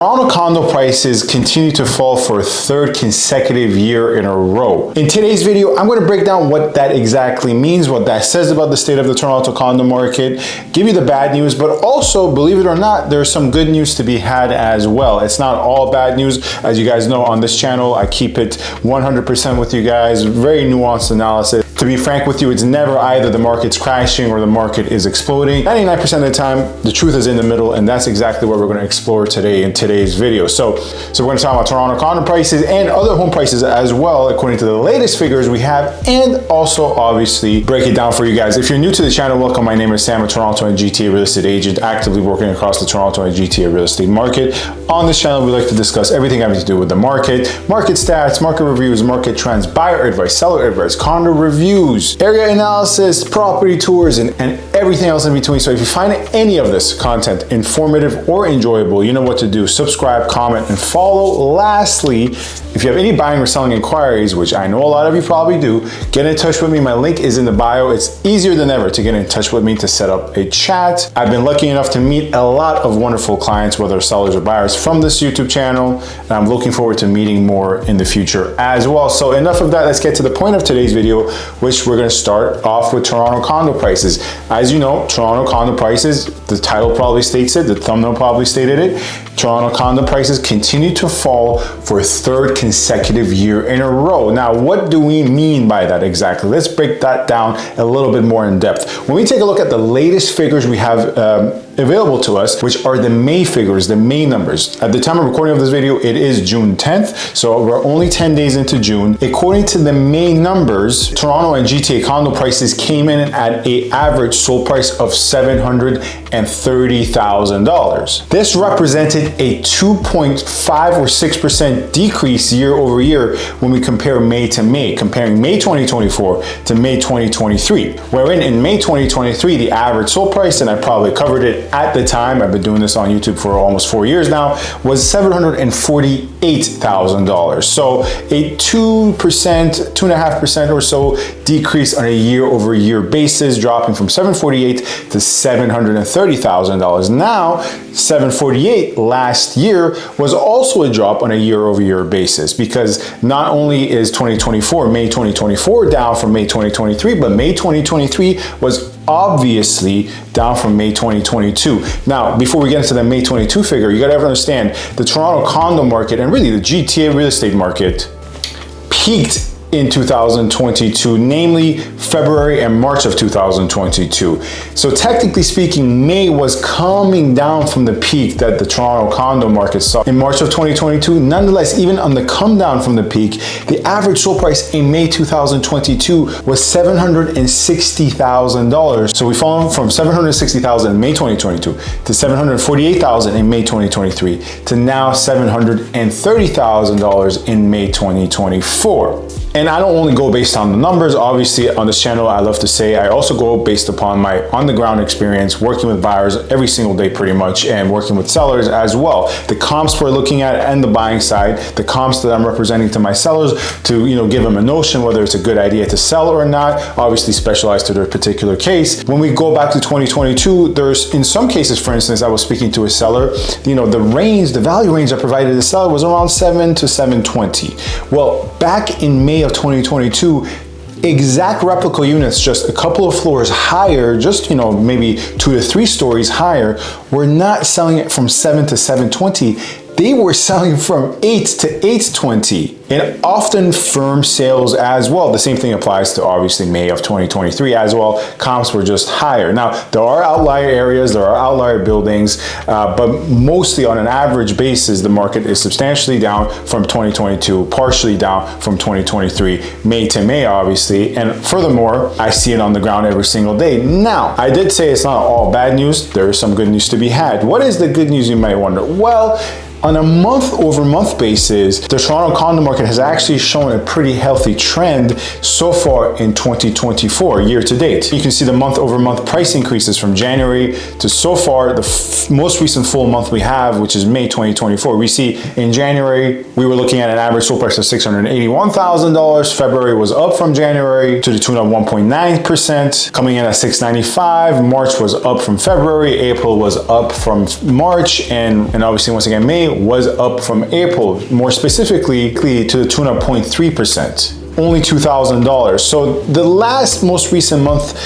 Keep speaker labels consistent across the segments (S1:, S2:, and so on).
S1: Toronto condo prices continue to fall for a third consecutive year in a row. In today's video, I'm going to break down what that exactly means, what that says about the state of the Toronto condo market, give you the bad news, but also, believe it or not, there's some good news to be had as well. It's not all bad news. As you guys know, on this channel, I keep it 100% with you guys, very nuanced analysis. To be frank with you, it's never either the market's crashing or the market is exploding. 99% of the time, the truth is in the middle, and that's exactly what we're going to explore today in today's video. So we're going to talk about Toronto condo prices and other home prices as well, according to the latest figures we have, and also obviously break it down for you guys. If you're new to the channel, welcome. My name is Sam, a Toronto and GTA real estate agent, actively working across the Toronto and GTA real estate market. On this channel, we like to discuss everything having to do with the market stats, market reviews, market trends, buyer advice, seller advice, condo reviews, area analysis, property tours, and everything else in between. So if you find any of this content informative or enjoyable, you know what to do. Subscribe, comment, and follow. Lastly, if you have any buying or selling inquiries, which I know a lot of you probably do, get in touch with me. My link is in the bio. It's easier than ever to get in touch with me to set up a chat. I've been lucky enough to meet a lot of wonderful clients, whether sellers or buyers, from this YouTube channel, and I'm looking forward to meeting more in the future as well. So enough of that. Let's get to the point of today's video, which we're going to start off with Toronto condo prices. As you know, Toronto condo prices, the title probably states it, the thumbnail probably stated it. Toronto condo prices continue to fall for a third consecutive year in a row. Now, what do we mean by that exactly? Let's break that down a little bit more in depth. When we take a look at the latest figures we have available to us, which are the May figures, the May numbers. At the time of recording of this video, it is June 10th, so we're only 10 days into June. According to the May numbers, Toronto and GTA condo prices came in at an average sold price of $730,000. This represented a 2.5 or 6% decrease year over year when we compare May to May, comparing May 2024 to May 2023, wherein in May 2023, the average sold price, and I probably covered it at the time, I've been doing this on YouTube for almost 4 years now, was $748,000. So a 2.5% or so decrease on a year over year basis, dropping from $748,000 to $730,000. Now, $748,000 last year was also a drop on a year over year basis, because not only is May 2024 down from May 2023, but May 2023 was obviously down from May 2022. Now, before we get into the May 22 figure, you gotta understand the Toronto condo market and really the GTA real estate market peaked in 2022, namely February and March of 2022. So technically speaking, May was coming down from the peak that the Toronto condo market saw in March of 2022. Nonetheless, even on the come down from the peak, the average sold price in May 2022 was $760,000. So we fallen from $760,000 in May 2022 to $748,000 in May 2023 to now $730,000 in May 2024. And I don't only go based on the numbers. Obviously, on this channel, I love to say I also go based upon my on-the-ground experience, working with buyers every single day pretty much, and working with sellers as well. The comps we're looking at and the buying side, the comps that I'm representing to my sellers to give them a notion whether it's a good idea to sell or not, obviously specialized to their particular case. When we go back to 2022, there's, in some cases, for instance, I was speaking to a seller, the value range I provided the seller was around 7 to 720. Well, back in May of 2022, exact replica units, just a couple of floors higher, just maybe 2 to 3 stories higher, were not selling it from 7 to 720. They were selling from 8 to 820, and often firm sales as well. The same thing applies to obviously May of 2023 as well. Comps were just higher. Now, there are outlier areas, there are outlier buildings, but mostly on an average basis, the market is substantially down from 2022, partially down from 2023, May to May, obviously. And furthermore, I see it on the ground every single day. Now, I did say it's not all bad news. There is some good news to be had. What is the good news, you might wonder? Well, on a month-over-month basis, the Toronto condo market has actually shown a pretty healthy trend so far in 2024, year to date. You can see the month-over-month price increases from January to so far, the most recent full month we have, which is May 2024. We see in January, we were looking at an average sold price of $681,000. February was up from January to the tune of 1.9%, coming in at $695,000. March was up from February. April was up from March. And obviously, once again, May was up from April, more specifically to the tune of 0.3%. Only $2,000. So the most recent month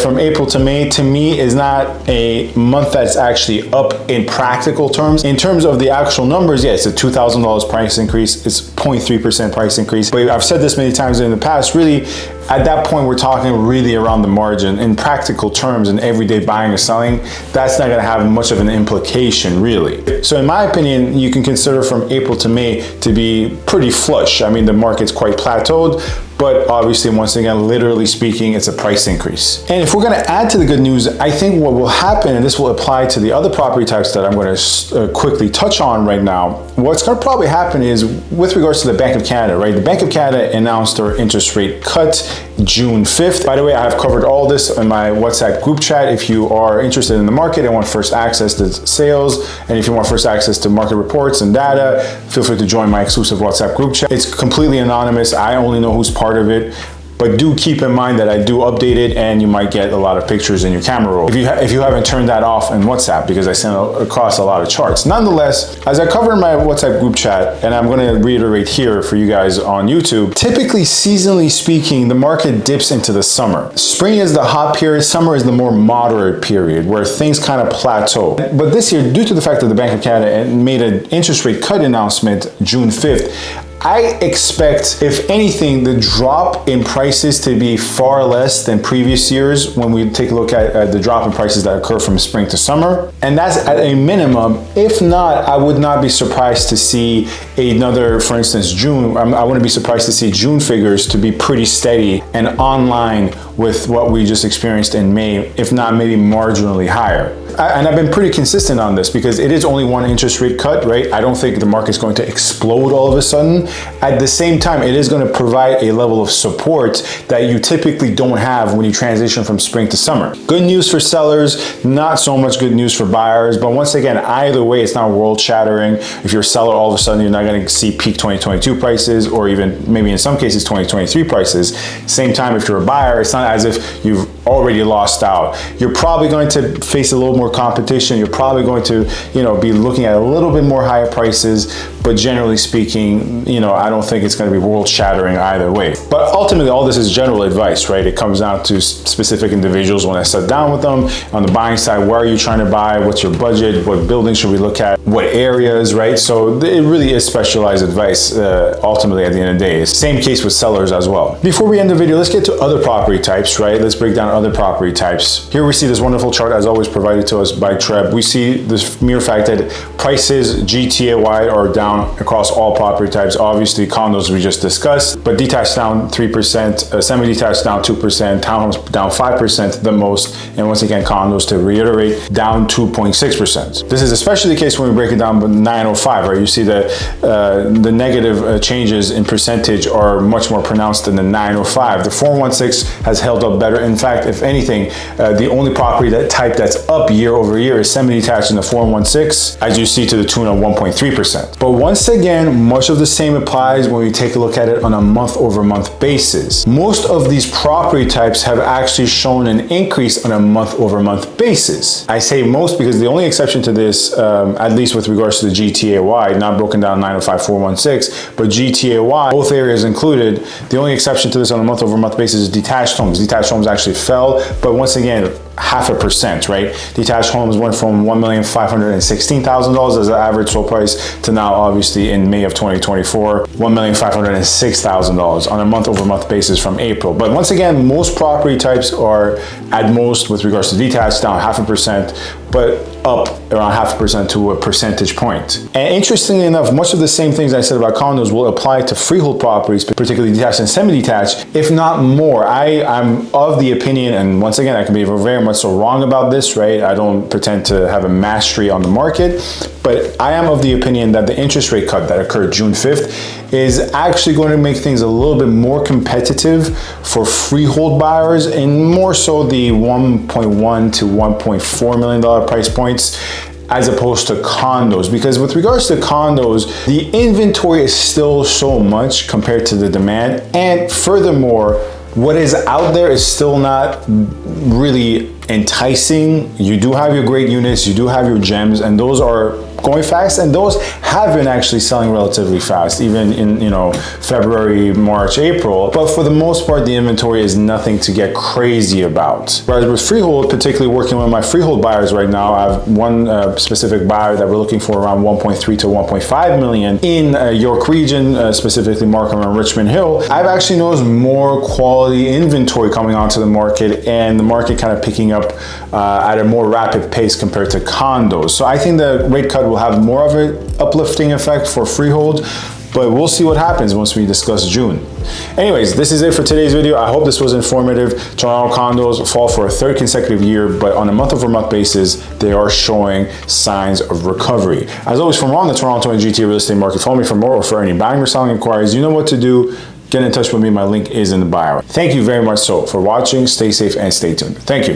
S1: from April to May, to me, is not a month that's actually up in practical terms. In terms of the actual numbers, yeah, it's a $2,000 price increase. It's 0.3% price increase. But I've said this many times in the past, really, at that point, we're talking really around the margin. In practical terms, in everyday buying or selling, that's not gonna have much of an implication, really. So in my opinion, you can consider from April to May to be pretty flush. I mean, the market's quite plateaued, but obviously, once again, literally speaking, it's a price increase. And if we're gonna add to the good news, I think what will happen, and this will apply to the other property types that I'm gonna quickly touch on right now, what's gonna probably happen is with regards to the Bank of Canada, right? The Bank of Canada announced their interest rate cut June 5th. By the way, I have covered all this in my WhatsApp group chat. If you are interested in the market and want first access to sales, and if you want first access to market reports and data, feel free to join my exclusive WhatsApp group chat. It's completely anonymous. I only know who's part of it. But do keep in mind that I do update it, and you might get a lot of pictures in your camera roll if you haven't turned that off in WhatsApp, because I send across a lot of charts. Nonetheless, as I cover in my WhatsApp group chat, and I'm going to reiterate here for you guys on YouTube, typically, seasonally speaking, the market dips into the summer. Spring is the hot period, summer is the more moderate period where things kind of plateau. But this year, due to the fact that the Bank of Canada made an interest rate cut announcement June 5th, I expect, if anything, the drop in prices to be far less than previous years when we take a look at the drop in prices that occur from spring to summer. And that's at a minimum. If not, I would not be surprised to see another, for instance, June. I wouldn't be surprised to see June figures to be pretty steady and online with what we just experienced in May, if not maybe marginally higher. And I've been pretty consistent on this because it is only one interest rate cut, right? I don't think the market's going to explode all of a sudden. At the same time, it is going to provide a level of support that you typically don't have when you transition from spring to summer. Good news for sellers, not so much good news for buyers. But once again, either way, it's not world shattering. If you're a seller, all of a sudden, you're not going to see peak 2022 prices, or even maybe in some cases, 2023 prices. Same time, if you're a buyer, it's not as if you've already lost out. You're probably going to face a little more competition. You're probably going to, be looking at a little bit more higher prices, but generally speaking, I don't think it's going to be world shattering either way. But ultimately, all this is general advice, right? It comes down to specific individuals. When I sit down with them on the buying side, where are you trying to buy? What's your budget? What buildings should we look at? What areas, right? So it really is specialized advice, ultimately at the end of the day. Same case with sellers as well. Before we end the video, let's get to other property types, right? Let's break down other property types. Here we see this wonderful chart, as always, provided to us by Treb. We see this mere fact that prices GTA-wide are down across all property types. Obviously, condos we just discussed, but detached down 3%, semi-detached down 2%, townhomes down 5% the most, and once again, condos, to reiterate, down 2.6%. This is especially the case when we break it down by 905, right? You see that the negative changes in percentage are much more pronounced than the 905. The 416 has held up better. In fact, if anything, the only property type that's up year over year is semi-detached in the 416, as you see, to the tune of 1.3%. But once again, much of the same applies when we take a look at it on a month-over-month basis. Most of these property types have actually shown an increase on a month-over-month basis. I say most because the only exception to this, at least with regards to the GTA-wide, not broken down 905, 416, but GTA-wide, both areas included, the only exception to this on a month-over-month basis is detached homes. Detached homes actually fell, but once again, 0.5%, right? Detached homes went from $1,516,000 as the average sold price to now, obviously, in May of 2024, $1,506,000 on a month-over-month basis from April. But once again, most property types are at most, with regards to detached, down 0.5%, but up around 0.5% to a percentage point. And interestingly enough, much of the same things I said about condos will apply to freehold properties, particularly detached and semi-detached, if not more. I'm of the opinion, and once again, I can be very much so wrong about this, right? I don't pretend to have a mastery on the market, but I am of the opinion that the interest rate cut that occurred June 5th is actually going to make things a little bit more competitive for freehold buyers, and more so the $1.1 to $1.4 million price points, as opposed to condos. Because with regards to condos, the inventory is still so much compared to the demand, and furthermore, what is out there is still not really enticing. You do have your great units, you do have your gems, and those are going fast, and those have been actually selling relatively fast, even in, you know, February, March, April. But for the most part, the inventory is nothing to get crazy about. Whereas with freehold, particularly working with my freehold buyers right now, I have one specific buyer that we're looking for around 1.3 to 1.5 million in York region, specifically Markham and Richmond Hill. I've actually noticed more quality inventory coming onto the market, and the market kind of picking up at a more rapid pace compared to condos. So I think the rate cut will have more of an uplifting effect for freehold, but we'll see what happens once we discuss June. Anyways, this is it for today's video. I hope this was informative. Toronto condos fall for a third consecutive year, but on a month-over-month basis, they are showing signs of recovery. As always, from around the Toronto and GTA real estate market, follow me for more or for any buying or selling inquiries. You know what to do. Get in touch with me. My link is in the bio. Thank you very much for watching. Stay safe and stay tuned. Thank you.